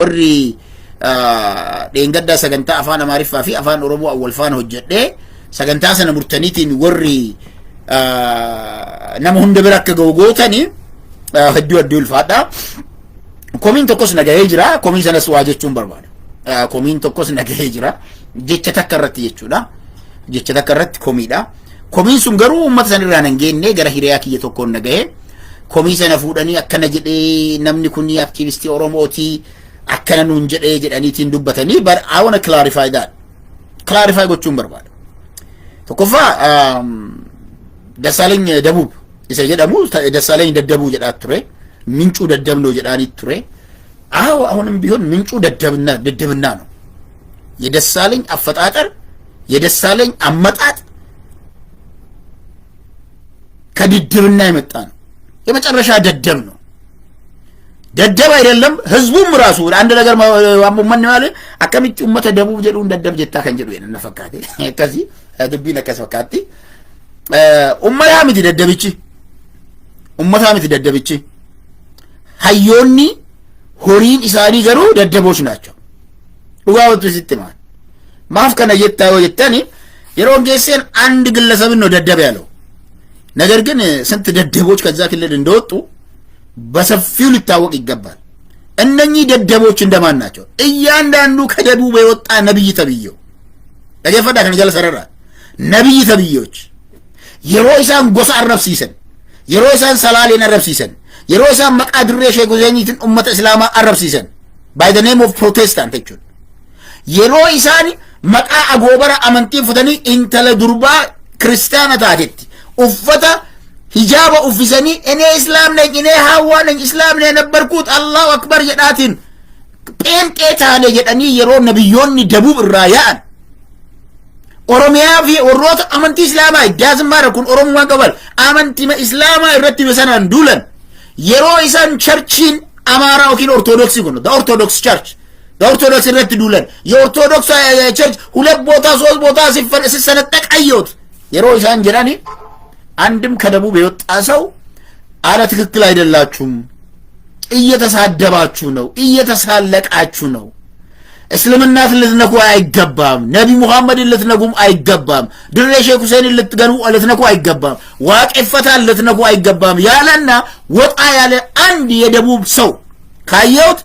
warri dheengaddaa sagantaa afaan Amaariffaa fi afaan Oromoo awwal faana hojjedhee sagantaa sana murtaniitiin warri nama hunda bira akka gootanii hedduu ulfaadha. Komiin tokkos nagahee jira. Komii sanas waa jechuun barbaada. Komiin tokkos nagahee jira. Jecha takka irratti jechuudha. Jecha takka irratti komiidha. Komiin sun garuu uummata sanirraa hin geenne gara hiriyaa kiyya tokkoon nagahee komii sana fuudhanii akkana jedhee namni kun aktivistii Oromooti akkana nuun jedhee jedhaniitiin dubbatanii but I want to clarify that. Clarify gochuun barbaada. Tokkoffaa Dassaaleny Dabuub isa jedhamu Dassaaleny Daddabuu jedhaa ture. Mincuu daddabnoo jedhaanii ture. አሁንም ቢሆን ምንጩ ደደብና ነው። የደሳለኝ አፈጣጠር የደሳለኝ አመጣጥ ከድድብና የመጣ ነው። የመጨረሻ ደደብ ነው። ደደብ አይደለም ህዝቡም ራሱ አንድ ነገር ማን ነው ያለ አከሚት ኡመተ ደቡብ ጀዱ ደደብ ጀታ ከንጀዱ የነፈካቴ ከዚህ ድቢ ነከሰካቲ ኡመያም ይደደብቺ ኡመታም ይደደብቺ ሃዮኒ ሆሪን ኢሳኒ ገሩ ደደቦች ናቸው። ኡጋውት ሲስተማት ማፍ ከነ የታው የታኒ የሮንጌሰን አንድ ግለሰብ ነው ደደብ ያለው። ነገር ግን ስንት ደደቦች ከዛ ክልል እንደወጡ በሰፊው ሊታወቅ ይገባል። እነኚህ ደደቦች እንደማን ናቸው? እያንዳንዱ ከደቡብ የወጣ ነብይ ተብየው ለገፈዳ ከነገለ ሰረራ ነብይ ተብዮች የሮይሳን ጎሳ አረብሲሰን የሮይሳን ሰላሌን አረብሲሰን የሮይሳን መቃድሬ ሸጎዘኒትን ኡመተ እስላማ አረብሲሰን by the name of protestant actually የሮይሳን መቃ አጎበራ አመንቲ ፍተኒ ኢንተለ ዱርባ ክርስቲያና ታደቲ ኡፈታ ሂጃብ ኡፍሰኒ እኔ እስላም ነኝ እኔ ሐዋ ነኝ እስላም ነኝ ነበርኩት አላሁ አክበር የዳቲን ጴንጤ ታለ የዳኒ የሮ ነብዮኒ ደቡብ ራያን ኦሮሚያ ፊ ኦሮት አመንቲ እስላማ ዳዝም ማረኩን ኦሮሞዋን ቀበል አመንቲ እስላማ ረቲ በሰናን ዱለን የሮይሳን ቸርችን አማራው ኪን ኦርቶዶክስ ይሁን ኦርቶዶክስ ቸርች ኦርቶዶክስ ረቲ ዱለን የኦርቶዶክስ ቸርች ሁለት ቦታ ሶስት ቦታ ሲሰነጠቅ አየሁት የሮይሳን ጀራኒ አንድም ከደቡብ የወጣ ሰው አለ ትክክል አይደላችሁም እየተሳደባችሁ ነው እየተሳለቃችሁ ነው እስልምናት ልትነኩ አይገባም ነቢ መሐመድን ልትነኩም አይገባም ድሬ ሼክ ሁሴንን ልትነኩ አይገባም ዋቄፈታን ልትነኩ አይገባም ያለና ወጣ ያለ አንድ የደቡብ ሰው ካየውት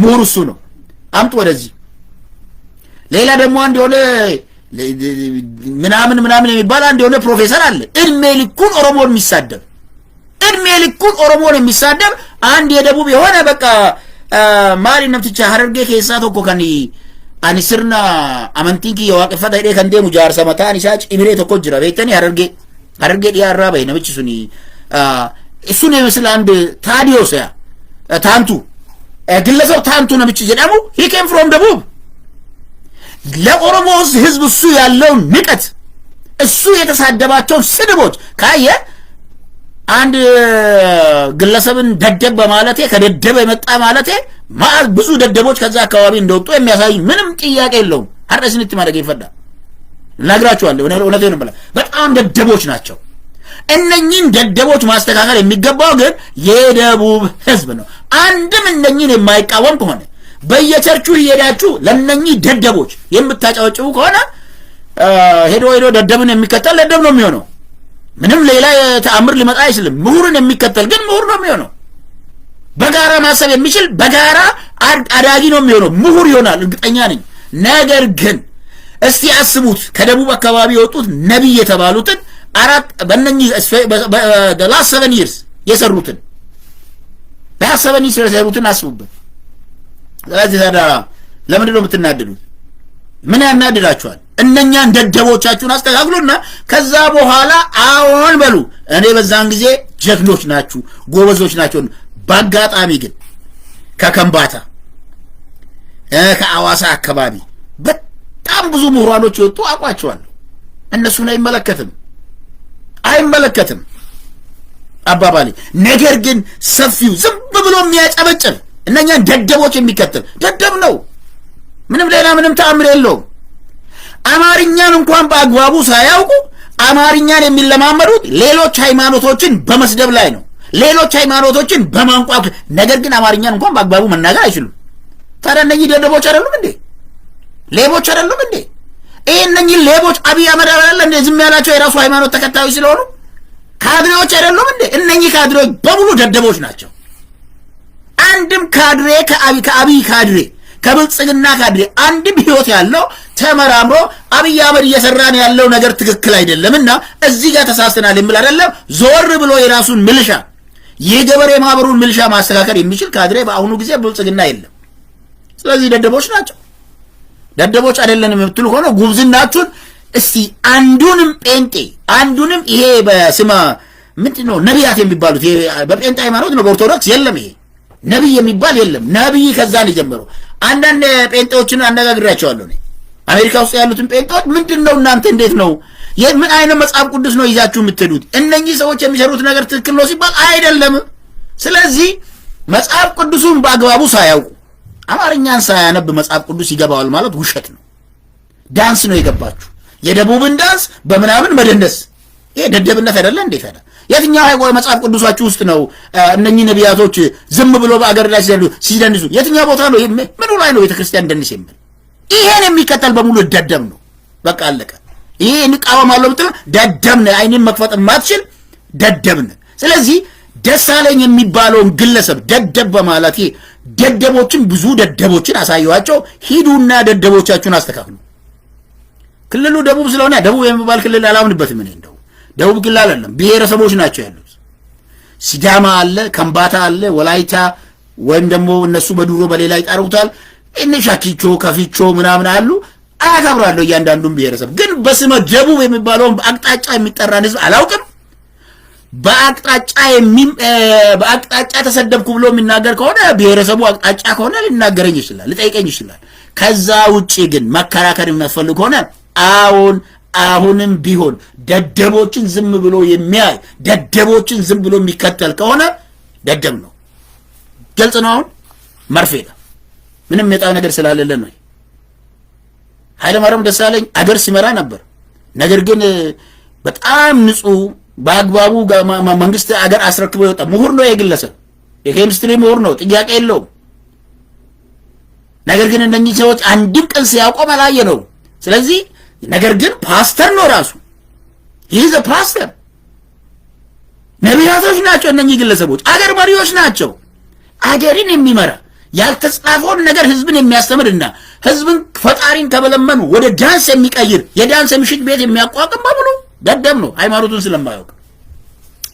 ሙርሱ ነው አምጥ ወደዚህ ሌላ ደግሞ አንድ የሆነ ምናምን የሚባል አንድ የሆነ ፕሮፌሰር አለ እድሜ ልኩን ኦሮሞን የሚሳደብ አንድ የደቡብ የሆነ በቃ ማሪ ነፍትቻ ሀረርጌ ከሳቶ ኮካኒ አንስርና አመንቲንኪ የዋቀፈታ ሄደ ከንዴ ሙጃር ሰማታን ይሳጭ ኢብሬ ተቆጅራ በይተኒ ሀረርጌ ዲያራ በይነብች ሱኒ እሱን የመስል አንድ ታዲዮስ ያ ታንቱ ግለሰብ ታንቱ ነብች ጀዳሙ he came from ደቡብ ለኦሮሞ ህዝብ እሱ ያለው ንቀት እሱ የተሳደባቸው ስድቦች ካየ አንድ ግለሰብን ደደብ በማለቴ ከደደበ የመጣ ማለቴ ብዙ ደደቦች ከዛ አካባቢ እንደወጡ የሚያሳይ ምንም ጥያቄ የለውም። አርደስንት ማድረግ ይፈዳል ነግራችኋለሁ። እውነቴን ነው። በጣም ደደቦች ናቸው። እነኚህን ደደቦች ማስተካከል የሚገባው ግን የደቡብ ህዝብ ነው። አንድም እነኚህን የማይቃወም ከሆነ በየቸርቹ ይሄዳችሁ ለነኚህ ደደቦች የምታጫወጭው ከሆነ ሄዶ ደደብን የሚከተል ደደብ ነው የሚሆነው። ምንም ሌላ ተአምር ሊመጣ አይችልም። ምሁርን የሚከተል ግን ምሁር ነው የሚሆነው። በጋራ ማሰብ የሚችል በጋራ አዳጊ ነው የሚሆነው። ምሁር ይሆናል እርግጠኛ ነኝ። ነገር ግን እስቲ አስቡት ከደቡብ አካባቢ የወጡት ነብይ የተባሉትን አራት በእነኚህ the last 7 years የሰሩትን የሰሩትን አስቡበት። ስለዚህ ታዲያ ለምንድን ነው የምትናደዱት? ምን ያናድዳችኋል? እነኛን ደደቦቻችሁን አስተካክሉና ከዛ በኋላ አዎን በሉ። እኔ በዛን ጊዜ ጀግኖች ናችሁ ጎበዞች ናችሁ። በአጋጣሚ ግን ከከምባታ ከአዋሳ አካባቢ በጣም ብዙ ምሁራኖች ወጡ አቋቸዋለሁ። እነሱን አይመለከትም አባባሌ። ነገር ግን ሰፊው ዝም ብሎ የሚያጨበጭብ እነኛን ደደቦች የሚከተል ደደብ ነው። ምንም ሌላ ምንም ተአምር የለውም። አማርኛን እንኳን በአግባቡ ሳያውቁ አማርኛን የሚለማመዱት ሌሎች ሃይማኖቶችን በመስደብ ላይ ነው። ሌሎች ሃይማኖቶችን በማንቋቅ ነገር ግን አማርኛን እንኳን በአግባቡ መናገር አይችሉም። ታዲያ እነኚህ ደደቦች አይደሉም እንዴ? ሌቦች አይደሉም እንዴ? እነኚህ ሌቦች አብይ አህመድ አይደለም እንዴ ዝም ያላቸው የራሱ ሃይማኖት ተከታዮች ስለሆኑ? ካድሬዎች አይደሉም እንዴ? እነኚህ ካድሬዎች በሙሉ ደደቦች ናቸው። አንድም ካድሬ ከአብይ ካድሬ ከብልጽግና ካድሬ አንድም ህይወት ያለው ተመራምሮ አብይ አህመድ እየሰራን ያለው ነገር ትክክል አይደለምና እዚህ ጋር ተሳስተናል የሚል አይደለም። ዞር ብሎ የራሱን ሚሊሻ የገበሬ ማህበሩን ሚሊሻ ማስተካከል የሚችል ካድሬ በአሁኑ ጊዜ ብልጽግና የለም። ስለዚህ ደደቦች ናቸው። ደደቦች አይደለንም የምትሉ ሆኖ ጉብዝናችሁን እስቲ አንዱንም ጴንጤ አንዱንም ይሄ በስማ ምንድነው ነቢያት የሚባሉት በጴንጤ ሃይማኖት ነው፣ በኦርቶዶክስ የለም። ይሄ ነብይ የሚባል የለም። ነብይ ከዛ ነው የጀመረው። አንዳንድ ጴንጤዎችን አነጋግራቸዋለሁ እኔ አሜሪካ ውስጥ ያሉትን ጴንጤዎች ምንድነው እናንተ እንዴት ነው ምን አይነት መጽሐፍ ቅዱስ ነው ይዛችሁ የምትሄዱት? እነኚህ ሰዎች የሚሰሩት ነገር ትክክል ነው ሲባል አይደለም። ስለዚህ መጽሐፍ ቅዱሱን በአግባቡ ሳያውቁ አማርኛን ሳያነብ መጽሐፍ ቅዱስ ይገባዋል ማለት ውሸት ነው። ዳንስ ነው የገባችሁ፣ የደቡብን ዳንስ በምናምን መደነስ። ይሄ ደደብነት አይደለ እንዴ? ታዲያ የትኛው ሃይቆይ መጽሐፍ ቅዱሳችሁ ውስጥ ነው እነኚህ ነቢያቶች ዝም ብሎ በአገር ላይ ሲደንሱ? የትኛው ቦታ ነው? ምኑ ላይ ነው ቤተክርስቲያን ደንስ የሚል? ይሄን የሚከተል በሙሉ ደደብ ነው። በቃ አለቀ። ይሄ እንቃወማለሁ ብትል ደደብ ነህ። አይንን መክፈት የማትችል ደደብ ነህ። ስለዚህ ደሳለኝ የሚባለውን ግለሰብ ደደብ በማለት ደደቦችን ብዙ ደደቦችን አሳየዋቸው። ሂዱና ደደቦቻችሁን አስተካክሉ። ክልሉ ደቡብ ስለሆነ ደቡብ የሚባል ክልል አላምንበትም። እኔ እንደው ደቡብ ክልል አይደለም፣ ብሔረሰቦች ናቸው ያሉት። ሲዳማ አለ፣ ከምባታ አለ፣ ወላይታ ወይም ደግሞ እነሱ በዱሮ በሌላ ይጣሩታል። እነ ሻኪቾ ከፊቾ ምናምን አሉ። አያከብራለሁ እያንዳንዱን ብሔረሰብ። ግን በስመ ደቡብ የሚባለውን በአቅጣጫ የሚጠራን ህዝብ አላውቅም። በአቅጣጫ ተሰደብኩ ብሎ የሚናገር ከሆነ ብሔረሰቡ አቅጣጫ ከሆነ ሊናገረኝ ይችላል፣ ሊጠይቀኝ ይችላል። ከዛ ውጪ ግን መከራከር የሚያስፈልግ ከሆነ አሁንም ቢሆን ደደቦችን ዝም ብሎ የሚያይ ደደቦችን ዝም ብሎ የሚከተል ከሆነ ደደብ ነው። ግልጽ ነው። አሁን መርፌ ነው። ምንም የጣው ነገር ስላልለ ነው። ኃይለማርያም ደሳለኝ አገር ሲመራ ነበር። ነገር ግን በጣም ንጹህ በአግባቡ መንግስት አገር አስረክቦ ይወጣ ምሁር ነው። የግለሰብ የኬሚስትሪ ምሁር ነው፣ ጥያቄ የለውም። ነገር ግን እነኚህ ሰዎች አንድም ቀን ሲያቆም አላየ ነው። ስለዚህ ነገር ግን ፓስተር ነው ራሱ። ይህ ፓስተር ነቢያቶች ናቸው እነኚህ ግለሰቦች፣ አገር መሪዎች ናቸው። አገርን የሚመራ ያልተጻፈውን ነገር ህዝብን የሚያስተምርና ህዝብን ፈጣሪን ተበለመኑ ወደ ዳንስ የሚቀይር የዳንስ ምሽት ቤት የሚያቋቁም በሙሉ ደደብ ነው። ሃይማኖቱን ስለማያውቅ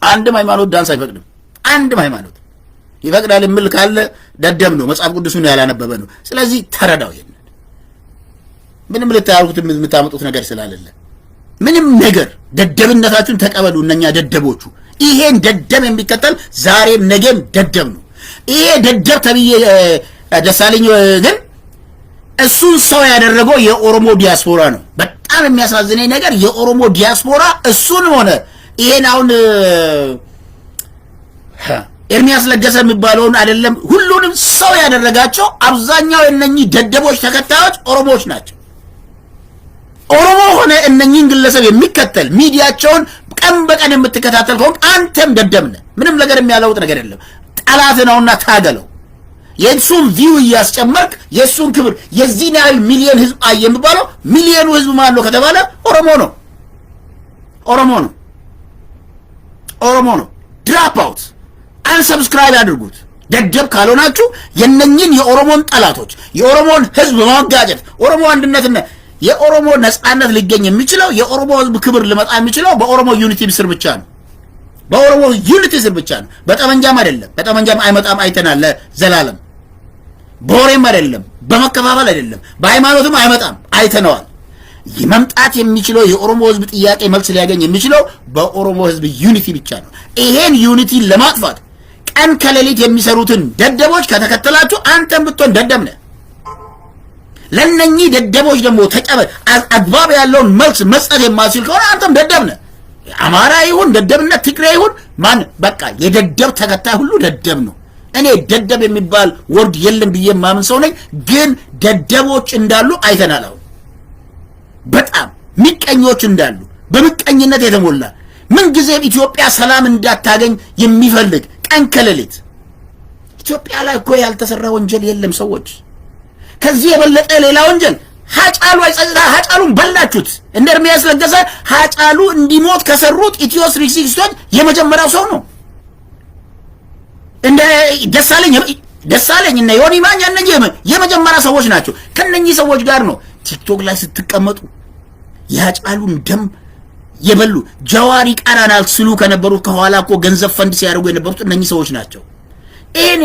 አንድም ሃይማኖት ዳንስ አይፈቅድም። አንድም ሃይማኖት ይፈቅዳል የሚል ካለ ደደብ ነው፣ መጽሐፍ ቅዱስን ያላነበበ ነው። ስለዚህ ተረዳው። ይሄን ምንም ልታያውቁት የምታመጡት ነገር ስላልለ ምንም ነገር ደደብነታችሁን ተቀበሉ። እነኛ ደደቦቹ ይሄን ደደብ የሚከተል ዛሬም ነገም ደደብ ነው። ይሄ ደደብ ተብዬ ደሳለኝ ግን እሱን ሰው ያደረገው የኦሮሞ ዲያስፖራ ነው። በጣም የሚያሳዝነኝ ነገር የኦሮሞ ዲያስፖራ እሱን ሆነ ይሄን አሁን ኤርሚያስ ለገሰ የሚባለውን አይደለም ሁሉንም ሰው ያደረጋቸው አብዛኛው እነኚህ ደደቦች ተከታዮች ኦሮሞዎች ናቸው። ኦሮሞ ሆነ እነኚህን ግለሰብ የሚከተል ሚዲያቸውን ቀን በቀን የምትከታተል ከሆነ አንተም ደደብ ነህ። ምንም ነገር የሚያለውጥ ነገር የለም። ጠላት ነውና ታገለው። የሱን ቪው እያስጨመርክ የሱን ክብር የዚህ ያህል ሚሊዮን ህዝብ አየ የሚባለው ሚሊዮኑ ህዝብ ማን ነው ከተባለ ኦሮሞ ነው። ኦሮሞ ነው። ኦሮሞ ነው። ድራፕ አውት አንሰብስክራይብ አድርጉት። ደደብ ካልሆናችሁ የነኝን የኦሮሞን ጠላቶች የኦሮሞን ህዝብ ማጋጨት ኦሮሞ አንድነትና የኦሮሞ ነጻነት ሊገኝ የሚችለው የኦሮሞ ህዝብ ክብር ሊመጣ የሚችለው በኦሮሞ ዩኒቲ ስር ብቻ ነው። በኦሮሞ ዩኒቲ ስር ብቻ ነው። በጠመንጃም አይደለም። በጠመንጃም አይመጣም። አይተናል ዘላለም። በወሬም አይደለም፣ በመከፋፈል አይደለም፣ በሃይማኖትም አይመጣም። አይተነዋል። መምጣት የሚችለው የኦሮሞ ህዝብ ጥያቄ መልስ ሊያገኝ የሚችለው በኦሮሞ ህዝብ ዩኒቲ ብቻ ነው። ይሄን ዩኒቲ ለማጥፋት ቀን ከሌሊት የሚሰሩትን ደደቦች ከተከተላችሁ አንተም ብትሆን ደደብ ነህ። ለነኚህ ደደቦች ደግሞ ተቀበል አግባብ ያለውን መልስ መስጠት የማትችል ከሆነ አንተም ደደብ ነህ። አማራ ይሁን ደደብነት ትግሬ ይሁን ማን በቃ የደደብ ተከታይ ሁሉ ደደብ ነው። እኔ ደደብ የሚባል ወርድ የለም ብዬ ማምን ሰው ነኝ። ግን ደደቦች እንዳሉ አይተናል። አሁን በጣም ምቀኞች እንዳሉ በምቀኝነት የተሞላ ምን ጊዜም ኢትዮጵያ ሰላም እንዳታገኝ የሚፈልግ ቀን ከሌሊት ኢትዮጵያ ላይ እኮ ያልተሰራ ወንጀል የለም። ሰዎች ከዚህ የበለጠ ሌላ ወንጀል ሀጫሉ አይጸጽታ ሀጫሉን በላችሁት። እንደ ኤርሚያስ ለገሰ ሀጫሉ እንዲሞት ከሰሩት ኢትዮ 360 የመጀመሪያው ሰው ነው። እንደ ደሳለኝ እና ዮኒ ማኛ እነኚህ የመጀመሪያ ሰዎች ናቸው። ከነኚህ ሰዎች ጋር ነው ቲክቶክ ላይ ስትቀመጡ የሀጫሉን ደም የበሉ ጀዋሪ ቀራናል ስሉ ከነበሩት ከኋላ እኮ ገንዘብ ፈንድ ሲያደርጉ የነበሩት እነኚህ ሰዎች ናቸው።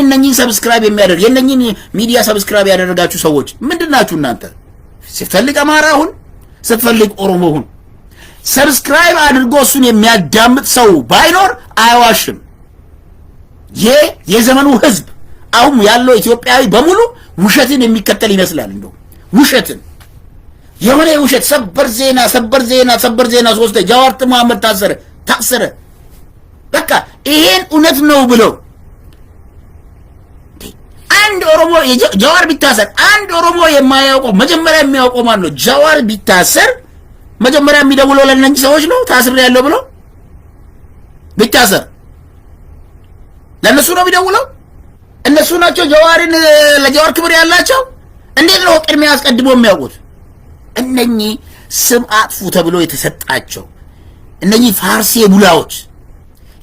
እነኚህን ሰብስክራይብ የሚያደርግ የእነኚህን ሚዲያ ሰብስክራይብ ያደረጋችሁ ሰዎች ምንድናችሁ እናንተ? ስትፈልግ አማራ ሁን፣ ስትፈልግ ኦሮሞ ሁን፣ ሰብስክራይብ አድርጎ እሱን የሚያዳምጥ ሰው ባይኖር አይዋሽም። የዘመኑ ህዝብ አሁን ያለው ኢትዮጵያዊ በሙሉ ውሸትን የሚከተል ይመስላል። እንደው ውሸትን የሆነ ውሸት ሰበር ዜና ሶስት ጃዋር መሐመድ ታሰረ በቃ ይሄን እውነት ነው ብለው አንድ ኦሮሞ ጃዋር ቢታሰር አንድ ኦሮሞ የማያውቀው መጀመሪያ የሚያውቀው ማን ነው? ጃዋር ቢታሰር መጀመሪያ የሚደውለው ለእነዚህ ሰዎች ነው። ታስር ያለው ብሎ ቢታሰር ለነሱ ነው የሚደውለው። እነሱ ናቸው ጃዋርን ለጃዋር ክብር ያላቸው። እንዴት ነው ቅድሚያ አስቀድሞ የሚያውቁት? እነኚህ ስም አጥፉ ተብሎ የተሰጣቸው እነኚህ ፋርሲ ቡላዎች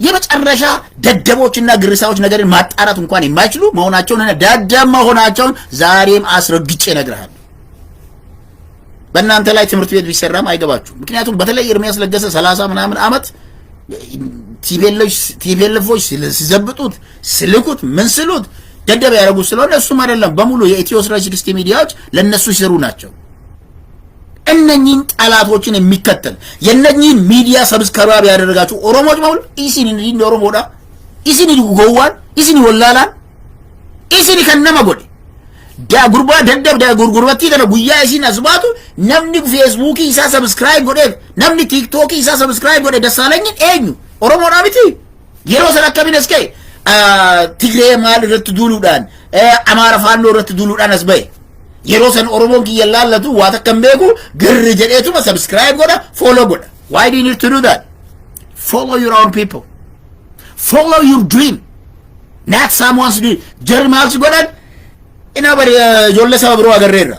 የመጨረሻ ደደቦችና ግርሳዎች ነገርን ማጣራት እንኳን የማይችሉ መሆናቸውን ደደብ መሆናቸውን ዛሬም አስረግጬ እነግርሃለሁ። በእናንተ ላይ ትምህርት ቤት ቢሰራም አይገባችሁ። ምክንያቱም በተለይ ኤርሚያስ ለገሰ 30 ምናምን ዓመት ቲቤልፎች ሲዘብጡት ስልኩት ምን ስሉት ደደብ ያደረጉት ስለሆነ እሱም አይደለም በሙሉ የኢትዮ 360 ሚዲያዎች ለነሱ ሲሰሩ ናቸው። እነኚህን ጠላቶችን የሚከተል የነኚህን ሚዲያ ሰብስክራይብ ያደረጋችሁ ኦሮሞዎች በሙሉ ኢሲኒ እንዲ ኦሮሞዳ ኢሲኒ ጎዋን ኢሲኒ ወላላን ኢሲኒ ከነማ ጎዴ ዳ ጉርባ ደደብ ዳ ጉርጉርበቲ ተነ ጉያ ኢሲኒ አስባቱ ነምኒ ፌስቡክ ኢሳ ሰብስክራይብ ጎዴ ነምኒ ቲክቶክ ኢሳ ሰብስክራይብ ጎዴ ደሳለኝ ኤኙ ኦሮሞዳ ቢቲ የሮ ሰራከቢን እስከ ትግሬ ማል ረት ዱሉዳን አማራ ፋኖ ረት ዱሉዳን አስበይ የሮሰን ኦሮሞን ይያላለቱ ዋተከምቤጉ ግር ጀዴቱ ሰብስክራይብ ጎዳ ፎሎ ጎዳ why do you need to do that? Follow your own people, follow your dream, not someone's dream. ጀርማልስ ጎዳ እና በረ ጆለሰ ብሮ አገሬራ